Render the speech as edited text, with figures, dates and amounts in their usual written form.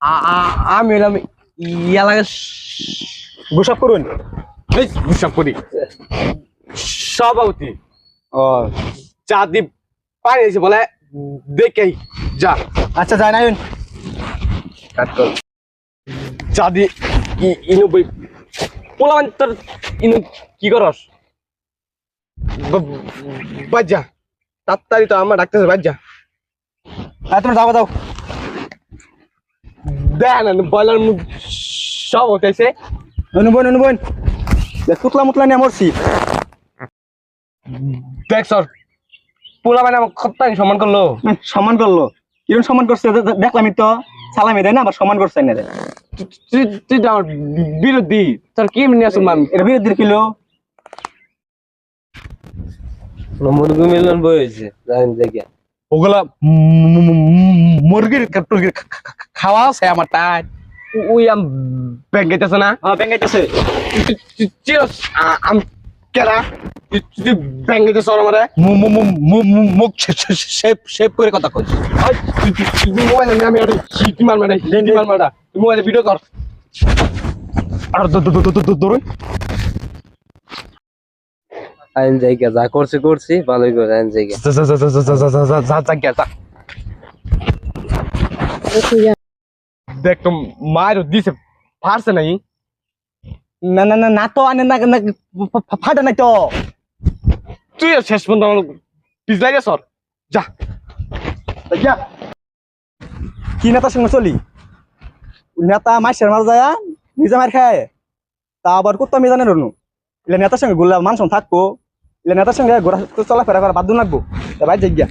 আমি হলাম ইয়ালাকে গুসাপ করুন। এই হিসাব করি সভাপতি। ও চা দি পানি এসে বলে দেখেই যা আচ্ছা যাই না কাট কর চা দি ইনু বই পোলা তোর ইনু কি করস বাজ্জা তাড়াতাড়ি তো আমার ডাক্তার বাজ্জা তুমি যাবো যাও। দেখ না বয়লার মুখ সব হতেছে অনুবন পুতলা মুতলা নিয়ে মরছি। দেখ স্যার পোলা মানে আমার খপ্তানি সম্মান করলো। সম্মান করলো কিরকম সম্মান করছে দেখলামই তো সালামি দেয় না আবার সম্মান করছে না তুই তো আমার বিরোধী তোর কি এমনি আসুন আমি এটা বিরোধীর কিলো মুরগি মিলন বইছে জানেন দেখে ওগুলা মুরগির খাওয়া আছে আমার তাই ওই আম ব্যাংক গেছে না ব্যাঙ্গাইতেছে চিরস আম কেরা তুই ব্যাংক গেছে সর আমারে মুখ শেপ করে কথা কই মোবাইল আমি আর কি মার মারা কি মার মারা মোবাইলে ভিডিও কর আর দৌড় আইন জায়গা যা করছি ভালোই করে আইন জায়গা দেখ তো মায়ের দিছে পারছে নাই না না না না তো আনে না ফাটা নাই তো তুই শেষ পর্যন্ত আমার পিছলাই গেছ যা কি নেতার সঙ্গে চলি নেতা মাসের মাল যায় নিজে মার খায় তা আবার কত আমি জানে রনু এলে নেতার সঙ্গে গুলা মানুষ থাকবো এলে নেতার সঙ্গে ঘোরা চলাফেরা করা বাদ লাগবো ভাই যাই গিয়া